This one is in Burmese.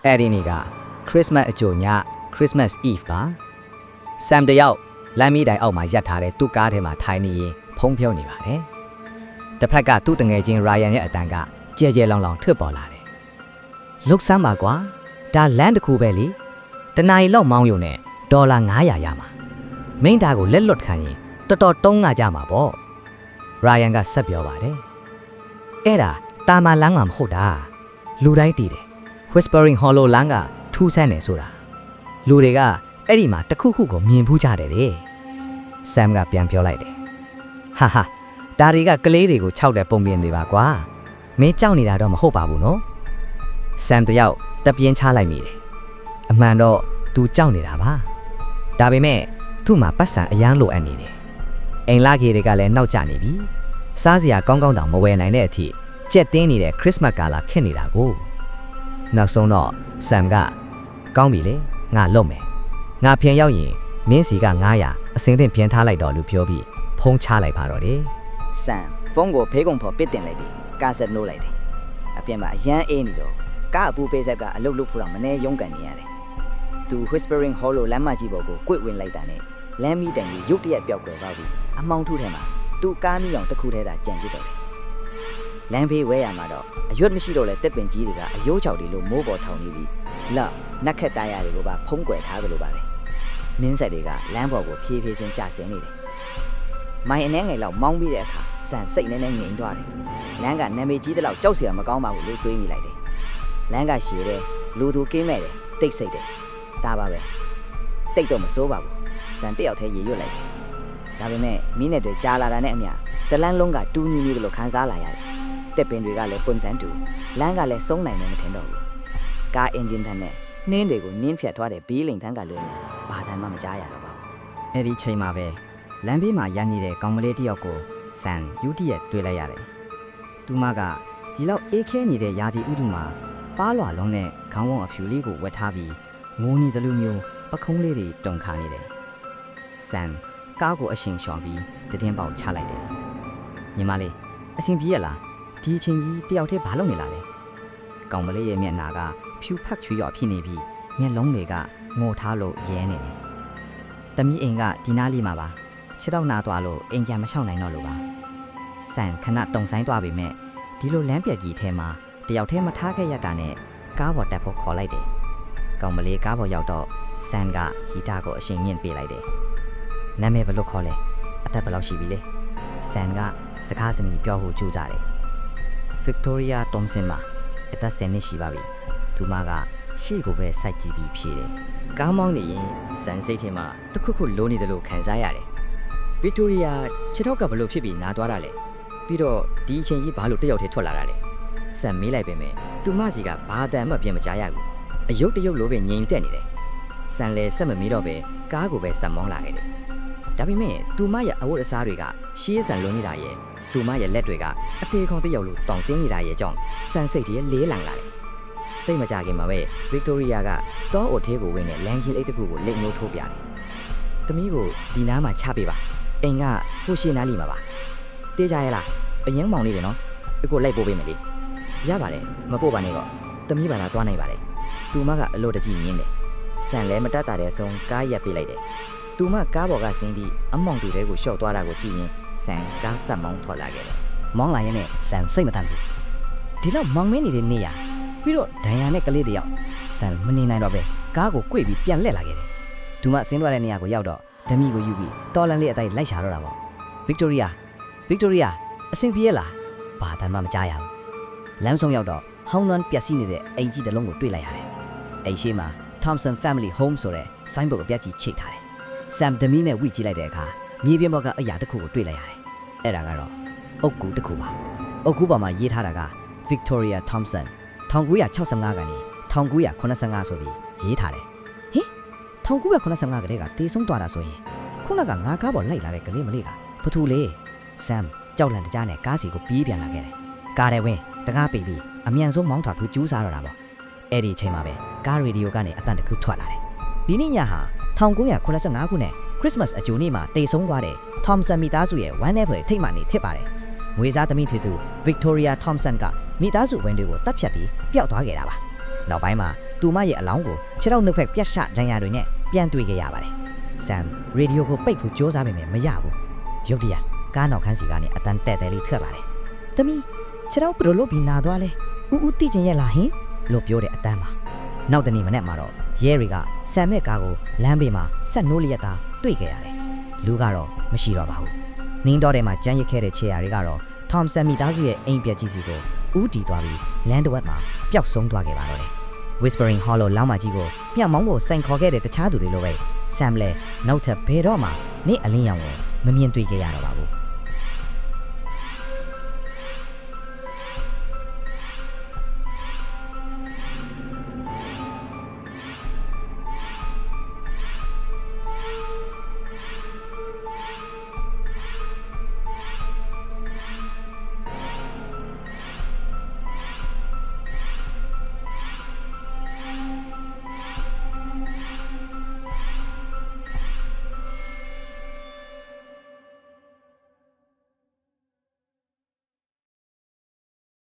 အဲ့ဒီနေ့က Christmas အကြိုည Christmas Eve ပါ Sam တယောက်လမ်းမီးတိုင်အောက်မှာရပ်ထားတဲ့သူ့ကားထဲမှာထိုင်နေရင်ဖုံးဖြုံးနေပါတယ်တစ်ဖက်ကသူ့တငယ်ချင်း Ryan ရဲ့အတန်ကကြဲကြဲလောင်လောင်ထွက်ပေါ်လာတယ်လုတ်ဆမ်းပါကွာဒါလမ်းတစ်ခုပဲလေတနာရီလောက်မောင်းရုံနဲ့ဒေါ်လာ900ရမှာမိန်းတာကိုလက်လွတ်ခံရင်တော်တော်တုံးငါကြမှာပေါ့ Ryan ကဆက်ပြောပါတယ်အဲ့ဒါတာမန်လမ်းကမဟုတ်တာလူတိုင်းသိတယ် Whispering Hollow လမ်းကထူးဆန်းတယ်ဆိုတာလူတွေကအဲ့ဒီမှာတခုခုကိုမြင်ဖူးကြတယ်တဲ့ Sam ကပြန်ပြောလိုက်တယ်ဟာဟာဒါတွေကကလေးတွေကိုခြောက်တဲ့ပုံပြင်တွေပါကွာမင်းကြောက်နေတာတော့မဟုတ်ပါဘူးနော် Sam တယောက်တပြင်းချလိုက်မိတယ်အမှန်တော့ तू ကြောက်နေတာပါဒါပေမဲ့သူ့မှာပတ်စံအရန်လိုအပ်နေတယ်အိမ်လာကြီးတွေကလည်းနောက်ကျနေပြီစားစရာကောင်းကောင်းတောင်မဝယ်နိုင်တဲ့အထိကြက်တင်းနေတဲ့ Christmas ကာလာခက်နေတာကိုနောက်ဆုံးတော့ Sam ကကောင်းပြီလေငါလွတ်မယ်ငါပြန်ရောက်ရင်မင်းစီက900အစင်းသင့်ပြန်ထားလိုက်တော့လို့ပြောပြီးဖုံးချလိုက်ပါတော့တယ် Sam ဖုန်းကိုဖေးကုန်ဖော်ပစ်တင်လိုက်ပြီးကားဆက်နှိုးလိုက်တယ်အပြင်မှာအရန်အေးနေတော့ကားအပူပေးဆက်ကအလုတ်လုဖို့တော့မနေရုန်းကန်နေရတယ်သူ Whispering Hollow လမ်းမကြီးပေါ်ကိုကွေ့ဝင်လိုက်တာနဲ့လမ်းမီးတိုင်ကြီးရုတ်တရက်ပျောက်ကွယ်သွားပြီးအမောင်ထုထဲမှာသူ့ကားမီးအောင်တစ်ခုထဲသာကြံရစ်တော့တယ်လမ်းဖေးဝဲရမှာတော့အရွက်မရှိတော့လဲတက်ပင်ကြီးတွေကအယိုးချောက်တွေလို့မိုးပေါ်ထောင်နေပြီးလက်နက်ခက်တိုင်းရတွေကိုပါဖုံးကွယ်ထားကြလို့ပါတယ်နင်းဆက်တွေကလမ်းပေါ်ကိုဖြည်းဖြည်းချင်းကျဆင်းနေတယ်မိုင်အနှဲငယ်လောက်မောင်းပြီးတဲ့အခါဆန်စိတ်နဲ့ငြိမ်သွားတယ်လမ်းကနာမည်ကြီးတဲ့လောက်ကြောက်စရာမကောင်းပါဘူးလို့တွေးမိလိုက်တယ်လမ်းကရှည်တယ်လူသူကင်းမဲ့တယ်တိတ်ဆိတ်တယ်ဒါပါပဲတိတ်တော့မစိုးပါဘူးဆန်တယောက်တည်းရေရွတ်လိုက်တယ်ဒါပေမဲ့မိနစ်တွေကြာလာတာနဲ့အမျှတလန်းလုံးကတူးညီညီလို့ခန်းစားလာရတယ်တက်ပင်တွေကလည်းပွန်ဆန်းတူလမ်းကလည်းစုံနိုင်မယ်မထင်တော့ဘူးကားအင်ဂျင်တန်းနဲ့နှင်းတွေကိုနင်းဖြတ်သွားတဲ့ဘီးလိန်ထန်းကလည်းဘာတမ်းမှမကြားရတော့ပါဘူးအဲ့ဒီချိန်မှာပဲလမ်းဘေးမှာရန်နေတဲ့ကောင်မလေးတစ်ယောက်ကိုဆန်ယူတီရဲ့တွေ့လိုက်ရတယ်သူမကဒီလောက်အေးခဲနေတဲ့ရာသီဥတုမှာပါးလွာလုံးနဲ့ခေါင်းဝုံအဖြူလေးကိုဝတ်ထားပြီးငိုနေသလိုမျိုးပခုံးလေးတွေတုန်ခါနေတယ်ဆန်ကားကိုအရှင်ရှောင်ပြီးတည်င်းပေါက်ချလိုက်တယ်ညီမလေးအဆင်ပြေရလားဒီအချိန်ကြီးတယောက်တည်းဘာလုပ်နေလာလဲကောင်မလေးရဲ့မျက်နှာကဖြူဖက်ချွေးရော်ဖြစ်နေပြီးမျက်လုံးတွေကငိုထားလို့ရဲနေတယ်တမီးအိမ်ကဒီနားလေးမှာပါခြေတော့နာသွားလို့အိမ်ပြန်မလျှောက်နိုင်တော့လို့ပါဆန်ခဏတုံဆိုင်သွားပေမဲ့ဒီလိုလမ်းပြက်ကြီးထဲမှာတယောက်တည်းမထားခဲ့ရတာနဲ့ကားပေါ်တက်ဖို့ခေါ်လိုက်တယ်ကောင်မလေးကားပေါ်ရောက်တော့ဆန်ကဟီတာကိုအရှင်မြင့်ပေးလိုက်တယ်နာမည်ဘယ်လိုခေါ်လဲအသက်ဘယ်လောက်ရှိပြီလဲဆန်ကစကားစမီပြောဖို့ကြိုးစားတယ် Victoria Thompson မှာအသက်10နှစ်ရှိပါပြီသူမကရှေ့ကိုပဲစိုက်ကြည့်ပြီးဖြေတယ်ကားမောင်းနေရင်ဆန်စိတ်ထဲမှာတခုခုလိုးနေတယ်လို့ခံစားရတယ် Victoria ခြေထောက်ကဘလို့ဖြစ်ပြီးနားသွားတာလဲပြီးတော့ဒီအချိန်ကြီးဘာလို့တယောက်တည်းထွက်လာတာလဲဆန်မေးလိုက်ပေမဲ့သူမစီကဘာတန်မှပြန်မကြားရဘူးအယုတ်တယုတ်လိုပဲငြိမ်သက်နေတယ်ဆန်လည်းဆက်မမေးတော့ပဲကားကိုပဲဆက်မောင်းလာခဲ့တယ်ဒါပေမဲ့သူမရဲ့အဝတ်အစားတွေကရှေးဆန်လွန်နေတာရဲ့သူမရဲ့လက်တွေကအသေးခေါင်းတယောက်လိုတောင်တင်းနေတာရဲ့ကြောင့်ဆန်စိတ်တွေလေးလံလာတယ်တိတ်မကြခင်မှာပဲ Victoria ကတောအိုသေးကိုဝင်တဲ့လမ်းကြီးအိတ်တစ်ခုကိုလက်ညှိုးထိုးပြတယ်သမီးကိုဒီနားမှာချပေးပါအိမ်ကဟိုရှေ့နားလီမှာပါတေးကြရလားအရင်မောင်လေးတယ်နော်အခုလိုက်ပို့ပေးမယ်လေရပါတယ်မပို့ပါနဲ့တော့သမီးပါလားသွားနိုင်ပါတယ်သူမကအလို့တကြည့်မြင်းတယ်ဆန်လည်းမတတ်တာတဲ့အဆုံးကားရက်ပေးလိုက်တယ်သူမကားပေါ်ကဆင်းပြီးအမောင်တူတဲကိုရှော့သွားတာကိုကြည့်ရင်ဆန်ကားဆက်မောင်းထွက်လာခဲ့တယ်မောင်းလာရင်လည်းဆန်စိတ်မတန်ဘူးဒီလောက်မောင်မင်းနေတဲ့နေရပြီးတော့ဒဏ်ရာနဲ့ကလေးတယောက်ဆန်မနေနိုင်တော့ပဲကားကို꿰ပြီးပြန်လှည့်လာခဲ့တယ်သူမဆင်းသွားတဲ့နေရာကိုရောက်တော့ဓမီကိုယူပြီးတော်လန်လေးအတိုင်းလိုက်ရှာတော့တာပေါ့ Victoria အဆင်ပြေလားဘာတမ်းမှမကြားရဘူးလမ်းဆုံးရောက်တော့ဟောင်းနွမ်းပျက်စီးနေတဲ့အိမ်ကြီးတစ်လုံးကိုတွေ့လိုက်ရတယ်အိမ်ရှိမှာ Thompson Family Home ဆိုတဲ့ဆိုင်းဘုတ်အပြတ်ကြီးချိတ်ထားတယ်Sam ဓမီနဲ့ဝိကြည့်လိုက်တဲ့အခါမြေပြင်ပေါ်ကအရာတစ်ခုကိုတွေ့လိုက်ရတယ်အဲ့ဒါကတော့အုတ်ကူတစ်ခုပါအုတ်ကူပေါ်မှာရေးထားတာက Victoria Thompson 1965ကနေ1985ဆိုပြီးရေးထားတယ်ဟင်1985ကလေးကတေဆုံးသွားတာဆိုရင်ခုနကငါကားပေါ်လိုက်လာတဲ့ကလေးမလေးကဘာထူလဲ Sam ကြောက်လန့်တကြားနဲ့ကားစီကိုပြေးပြန်လာခဲ့တယ်ကားထဲဝင်တကားပိတ်ပြီးအမြန်ဆုံးမောင်းထွက်ပြီးကျူးစားတော့တာပေါ့အဲ့ဒီအချိန်မှာပဲကားရေဒီယိုကနေအတန်တစ်ခုထွက်လာတယ်ဒီနေ့ညဟာ1985ခုနှစ်ခရစ်စမတ်အကြိုနေ့မှာတေဆုံးသွားတဲ့ Thompson မိသားစုရဲ့ဝမ်းနည်းဖွယ်ထိတ်မှန်နေဖြစ်ပါတယ်ငွေစားသမီးဖြစ်သူ Victoria Thompson ကမိသားစုဝင်တွေကိုတပ်ဖြတ်ပြီးပျောက်သွားခဲ့တာပါနောက်ပိုင်းမှာ သူမရဲ့အလောင်းကိုခြေထောက်နှစ်ဖက်ပြတ်ရှဒဏ်ရာတွေနဲ့ပြန်တွေ့ခဲ့ရပါတယ်ဆမ်ရေဒီယိုကိုပိတ်ဖို့ကြိုးစားပေမဲ့မရဘူးရုတ်တရက်ကားနောက်ခန်းစီကနေအတန်းတဲ့လေးထွက်လာတယ်သမီးခြေထောက်ဘယ်လိုလုပ်ပြီးနာသွားလဲဦးတိကျင်ရဲ့လားဟင်လို့ပြောတဲ့အတန်းမှာနောက်တနေ့မနေ့မှာတော့ရဲတွေကဆမ်မဲ့ကားကိုလမ်းဘေးမှာဆက်နိုးလျက်သားတွေ့ခဲ့ရတယ်လူကတော့မရှိတော့ပါဘူးနင်းတော့ထဲမှာကြမ်းရစ်ခဲ့တဲ့ခြေရာတွေကတော့ထောမ်ဆန်မိသားစုရဲ့အိမ်ပြက်ကြီးစီကိုဦးတည်သွားပြီးလန်ဒဝက်မှာပျောက်ဆုံးသွားခဲ့ပါတော့တယ် Whispering Hollow လောင်းမကြီးကိုမြောက်မောင်းကိုစိုင်ခေါ်ခဲ့တဲ့တခြားသူတွေလိုပဲဆမ်လည်းနောက်ထပ်ဘယ်တော့မှနေ့အလင်းရောင်ကိုမမြင်တွေ့ခဲ့ရတော့ပါဘူး